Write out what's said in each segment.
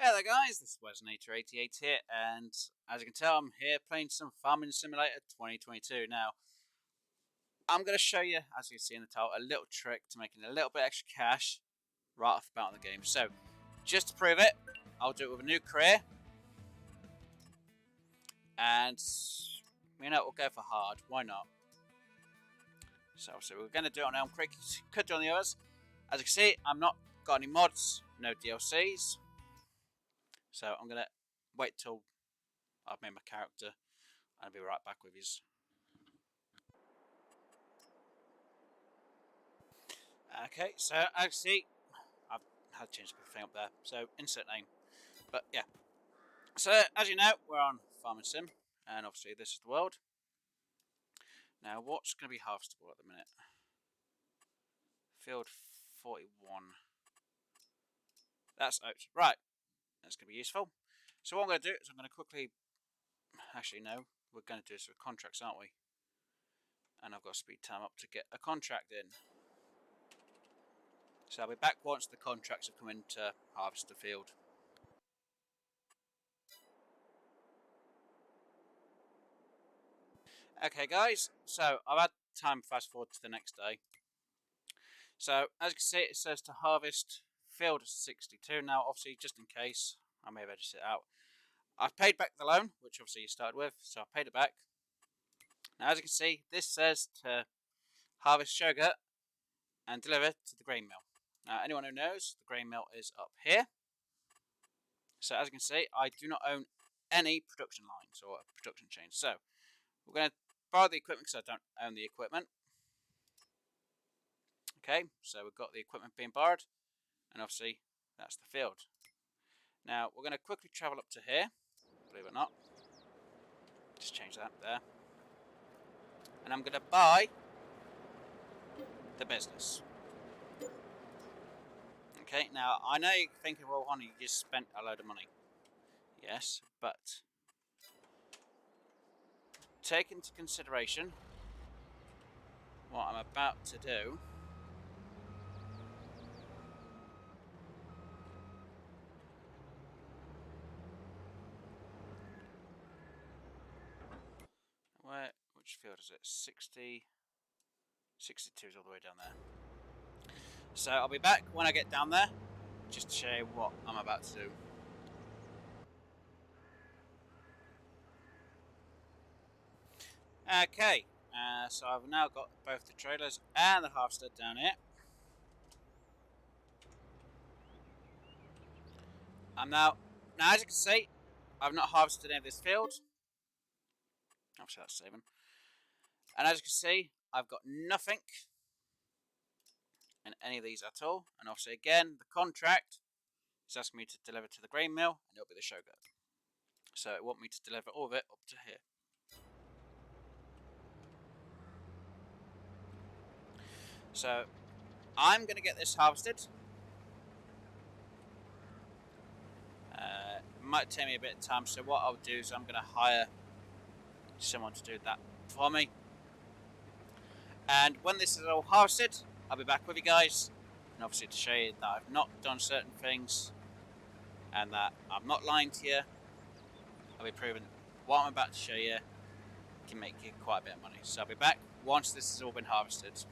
Hey there guys, this is Westernator88 here, and as you can tell I'm here playing some Farming Simulator 2022. Now, I'm going to show you, as you see in the title, a little trick to making a little bit extra cash right off the bat in the game. So, just to prove it, I'll do it with a new career, and we'll go for hard, why not? So we're going to do it on Elm Creek, could do it on the others. As you can see, I'm not got any mods, no DLCs. So I'm going to wait till I've made my character and I'll be right back with you. Okay, so as you can see, I've had to change the thing up there. So insert name. But yeah. So as you know, we're on Farming Sim, and obviously this is the world. Now what's going to be harvestable at the minute? Field 41. That's out. Right. That's going to be useful. So what I'm going to do is I'm going to quickly... Actually, no. We're going to do this with contracts, aren't we? And I've got to speed time up to get a contract in. So I'll be back once the contracts have come in to harvest the field. Okay guys, so I've had time fast forward to the next day. So as you can see, it says to harvest field 62. Now obviously, just in case, I may have edited it out. I've paid back the loan, which obviously you started with, so I've paid it back. Now as you can see, this says to harvest sugar and deliver to the grain mill. Now anyone who knows, the grain mill is up here. So as you can see, I do not own any production lines or production chains. So we're going to borrow the equipment because I don't own the equipment. Okay, so we've got the equipment being borrowed, and obviously that's the field. Now we're going to quickly travel up to here, believe it or not. Just change that there. And I'm going to buy the business. Okay, now I know you're thinking, well, honey, you just spent a load of money. Yes, but take into consideration what I'm about to do. Which field is it? 62 is all the way down there. So I'll be back when I get down there, just to show you what I'm about to do. Okay, so I've now got both the trailers and the harvester down here. Now as you can see, I've not harvested any of this field. Obviously that's saving. And as you can see, I've got nothing in any of these at all. And obviously again, the contract is asking me to deliver to the grain mill, and it'll be the sugar. So it wants me to deliver all of it up to here. So I'm going to get this harvested. It might take me a bit of time, so what I'll do is I'm going to hire someone to do that for me. And when this is all harvested, I'll be back with you guys, and obviously to show you that I've not done certain things and that I'm not lying to you. I'll be proving what I'm about to show you can make you quite a bit of money. So I'll be back once this has all been harvested.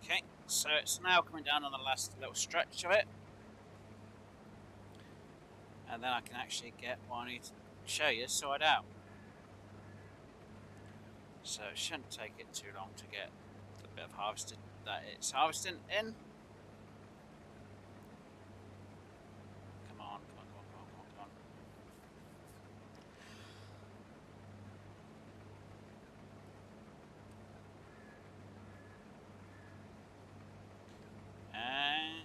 Okay, so it's now coming down on the last little stretch of it. And then I can actually get what I need to show you sorted out. So it shouldn't take it too long to get the bit of harvested that it's harvesting in. Come on. And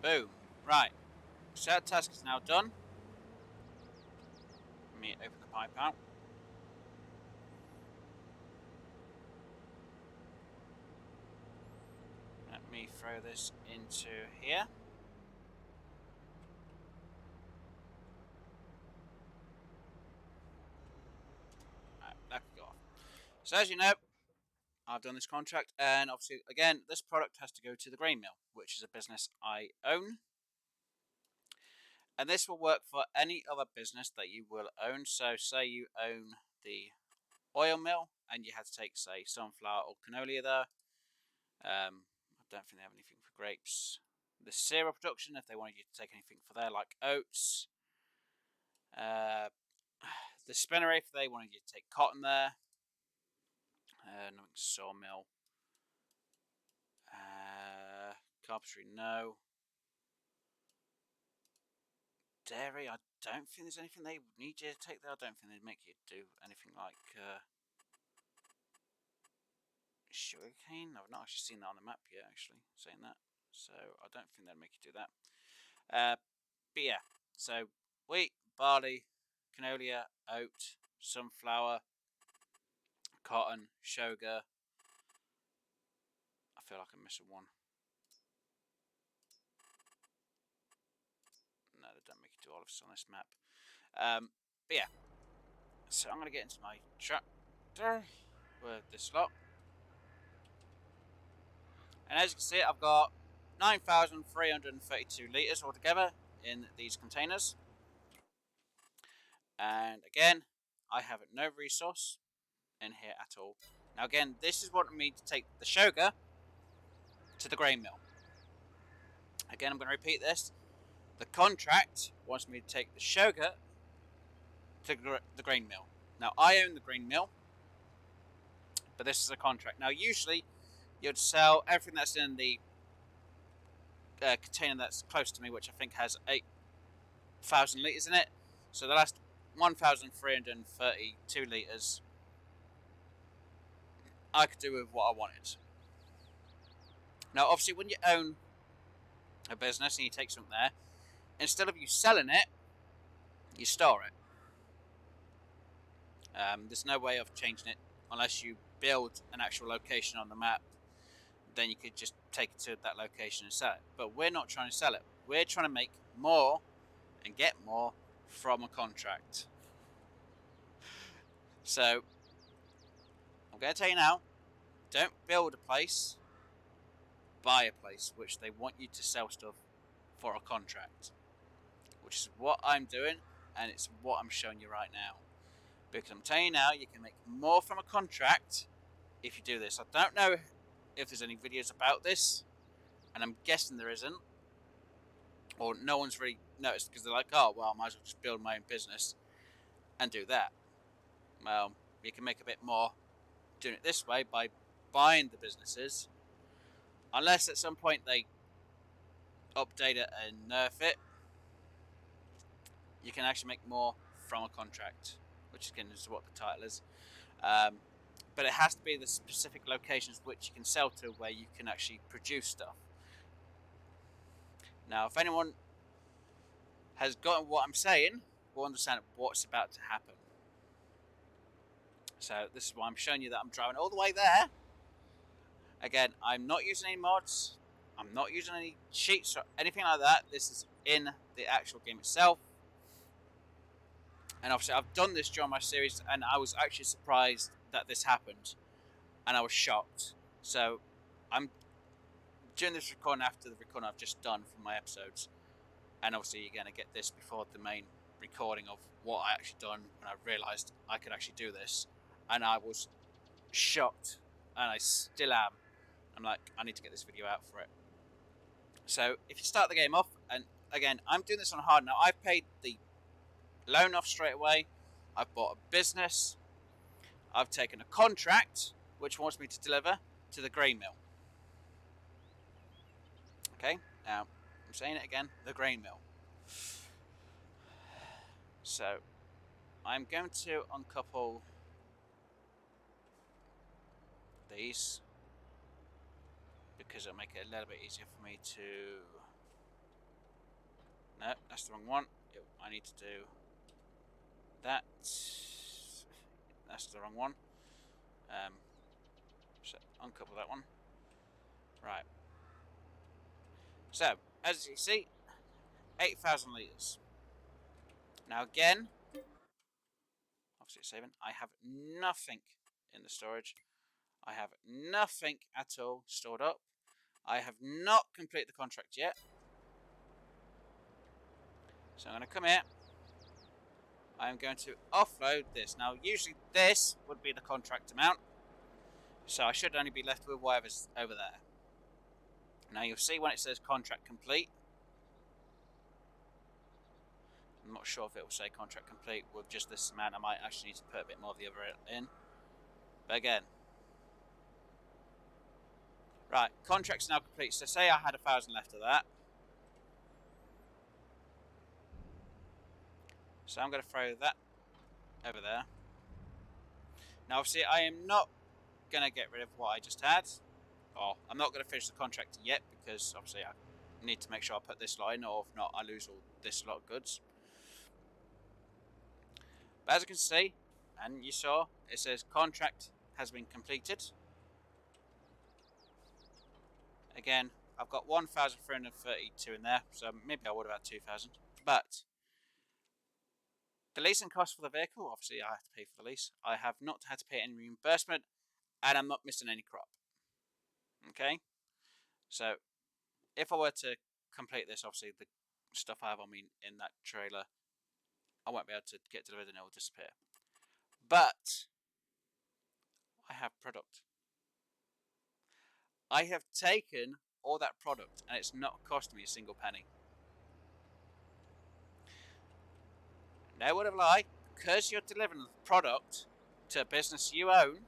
boom. Right. So that task is now done. Let me open the pipe out. Let me throw this into here. Right, that could go off. So as you know, I've done this contract, and obviously, again, this product has to go to the grain mill, which is a business I own. And this will work for any other business that you will own. So say you own the oil mill and you had to take, say, sunflower or canola there. I don't think they have anything for grapes. The cereal production, if they wanted you to take anything for there, like oats. The spinnery, if they wanted you to take cotton there. Nothing sawmill. Carpentry, no. Dairy, I don't think there's anything they need you to take there. I don't think they'd make you do anything like sugarcane. I've not actually seen that on the map yet, actually, saying that. So I don't think they'd make you do that. But yeah, so wheat, barley, canola, oat, sunflower, cotton, sugar. I feel like I'm missing one. No, they don't make you do all of this on this map. But yeah, so I'm going to get into my tractor with this lot. And as you can see, I've got 9,332 litres altogether in these containers. And again, I have no resource in here at all. Now again, this is wanting me to take the sugar to the grain mill. Again, I'm going to repeat this. The contract wants me to take the sugar to the grain mill. Now I own the grain mill, but this is a contract. Now usually you'd sell everything that's in the container that's close to me, which I think has 8,000 litres in it. So the last 1,332 litres I could do with what I wanted. Now obviously when you own a business and you take something there, instead of you selling it, you store it. There's no way of changing it unless you build an actual location on the map. Then you could just take it to that location and sell it. But we're not trying to sell it. We're trying to make more and get more from a contract. So I'm going to tell you now, don't build a place, buy a place, which they want you to sell stuff for a contract, which is what I'm doing, and it's what I'm showing you right now. Because I'm telling you now, you can make more from a contract if you do this. I don't know if there's any videos about this, and I'm guessing there isn't, or no one's really noticed because they're like, oh well, I might as well just build my own business and do that. Well, you can make a bit more doing it this way by buying the businesses, unless at some point they update it and nerf it. You can actually make more from a contract, which again is what the title is. But it has to be the specific locations which you can sell to, where you can actually produce stuff. Now, if anyone has gotten what I'm saying, will understand what's about to happen. So this is why I'm showing you that I'm driving all the way there. Again, I'm not using any mods. I'm not using any cheats or anything like that. This is in the actual game itself. And obviously I've done this during my series, and I was actually surprised that this happened, and I was shocked. So I'm doing this recording after the recording I've just done for my episodes, and obviously you're going to get this before the main recording of what I actually done when I realised I could actually do this. And I was shocked, and I still am. I'm like, I need to get this video out for it. So if you start the game off, and again, I'm doing this on hard now. I've paid the loan off straight away. I've bought a business. I've taken a contract which wants me to deliver to the grain mill. Okay, now I'm saying it again, the grain mill. So I'm going to uncouple these because it'll make it a little bit easier for me to... No, that's the wrong one. I need to do that. That's the wrong one. So uncouple that one. Right. So, as you see, 8,000 litres. Now again, obviously it's saving, I have nothing in the storage. I have nothing at all stored up. I have not completed the contract yet. So I'm going to come here. I'm going to offload this. Now, usually this would be the contract amount. So I should only be left with whatever's over there. Now you'll see when it says contract complete. I'm not sure if it will say contract complete with just this amount. I might actually need to put a bit more of the other in. But again. Right, contract's now complete. So say I had 1,000 left of that. So I'm going to throw that over there. Now obviously I am not going to get rid of what I just had. Or I'm not going to finish the contract yet because obviously I need to make sure I put this lot in, or if not I lose all this lot of goods. But as you can see, and you saw, it says contract has been completed. Again, I've got 1,332 in there, so maybe I would have had 2,000. But the leasing cost for the vehicle, obviously I have to pay for the lease. I have not had to pay any reimbursement, and I'm not missing any crop. Okay, so if I were to complete this, obviously the stuff I have on me in that trailer, I won't be able to get delivered and it will disappear. But I have product. I have taken all that product and it's not cost me a single penny. No word of lie, because you're delivering the product to a business you own,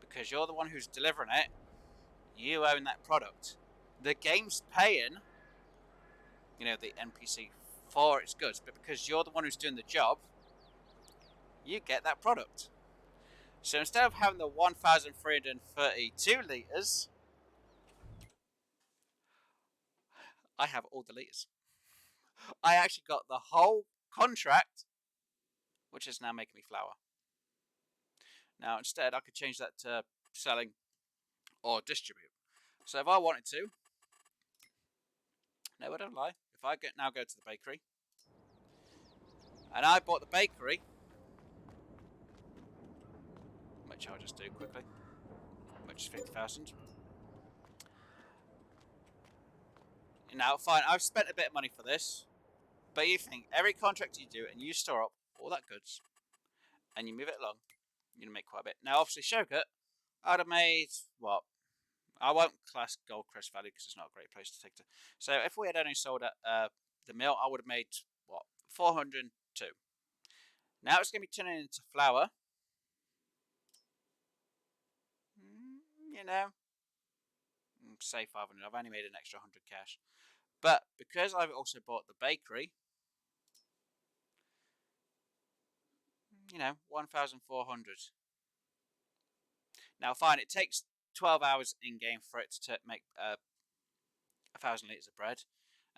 because you're the one who's delivering it, you own that product. The game's paying, you know, the NPC for its goods, but because you're the one who's doing the job, you get that product. So instead of having the 1,332 litres, I have all the litres. I actually got the whole contract, which is now making me flour. Now instead I could change that to selling or distribute. So if I wanted to, no, I don't lie. If I now go to the bakery, and I bought the bakery, which I'll just do quickly, which is 50,000. Now, fine, I've spent a bit of money for this, but you think every contract you do and you store up all that goods and you move it along, you're going to make quite a bit. Now, obviously, Shogut, I'd have made, what? I won't class Goldcrest Valley because it's not a great place to take to. So if we had only sold at the mill, I would have made, what, 402. Now it's going to be turning into flour. You know, say 500. I've only made an extra 100 cash. But because I've also bought the bakery, you know, 1,400. Now, fine, it takes 12 hours in game for it to make 1,000 litres of bread,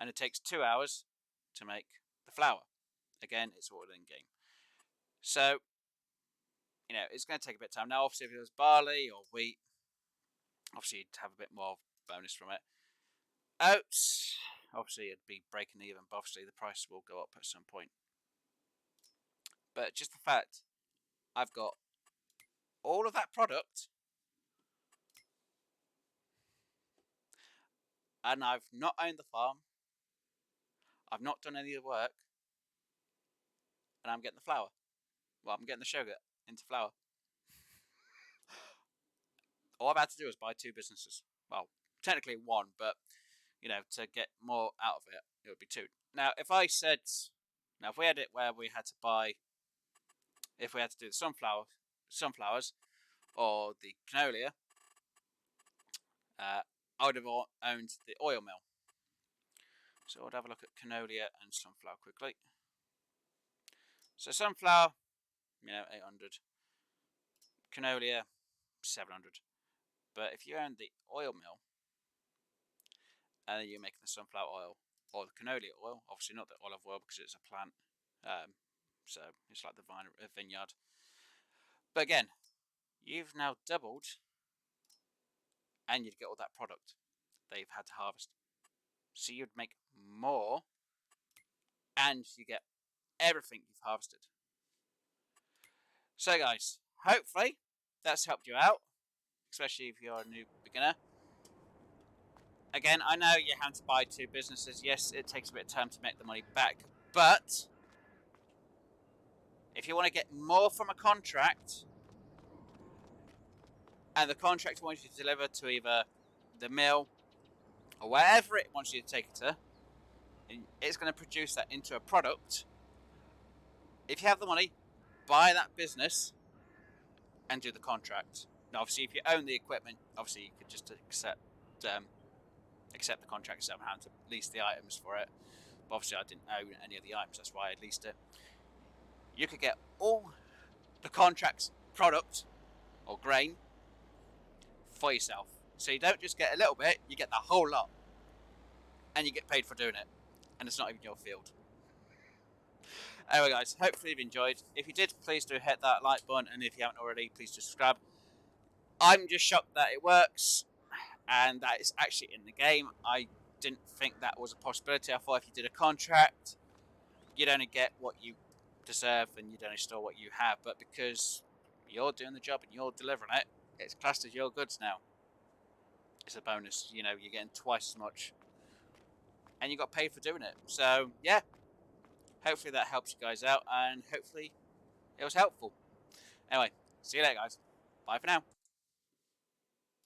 and it takes 2 hours to make the flour. Again, it's all in game. So, you know, it's going to take a bit of time. Now, obviously, if it was barley or wheat, obviously you'd have a bit more bonus from it. Oats, obviously it'd be breaking even, but obviously the price will go up at some point. But just the fact I've got all of that product and I've not owned the farm, I've not done any of the work, and I'm getting the flour. Well, I'm getting the sugar into flour. All I've had to do is buy 2 businesses. Well, technically 1, but you know, to get more out of it, it would be 2. Now, if I said, if we had it where we had to buy, if we had to do the sunflowers, or the canola, I would have owned the oil mill. So I'll have a look at canola and sunflower quickly. So sunflower, you know, 800. Canola, 700. But if you own the oil mill, and then you're making the sunflower oil or the canola oil, obviously not the olive oil because it's a plant, so it's like the vineyard. But again, you've now doubled, and you'd get all that product they've had to harvest. So you'd make more, and you get everything you've harvested. So guys, hopefully that's helped you out, especially if you're a new beginner. Again, I know you have to buy 2 businesses. Yes, it takes a bit of time to make the money back, but if you want to get more from a contract, and the contract wants you to deliver to either the mill or wherever it wants you to take it to, and it's going to produce that into a product. If you have the money, buy that business and do the contract. Now, obviously, if you own the equipment, obviously you could just accept the contract yourself and have to lease the items for it. But obviously, I didn't own any of the items, that's why I leased it. You could get all the contract's product or grain for yourself. So you don't just get a little bit, you get the whole lot. And you get paid for doing it. And it's not even your field. Anyway, guys, hopefully you've enjoyed. If you did, please do hit that like button. And if you haven't already, please do subscribe. I'm just shocked that it works and that it's actually in the game. I didn't think that was a possibility. I thought if you did a contract, you'd only get what you deserve and you'd only store what you have. But because you're doing the job and you're delivering it, it's classed as your goods now. It's a bonus. You know, you're getting twice as much. And you got paid for doing it. So, yeah. Hopefully that helps you guys out. And hopefully it was helpful. Anyway, see you later, guys. Bye for now.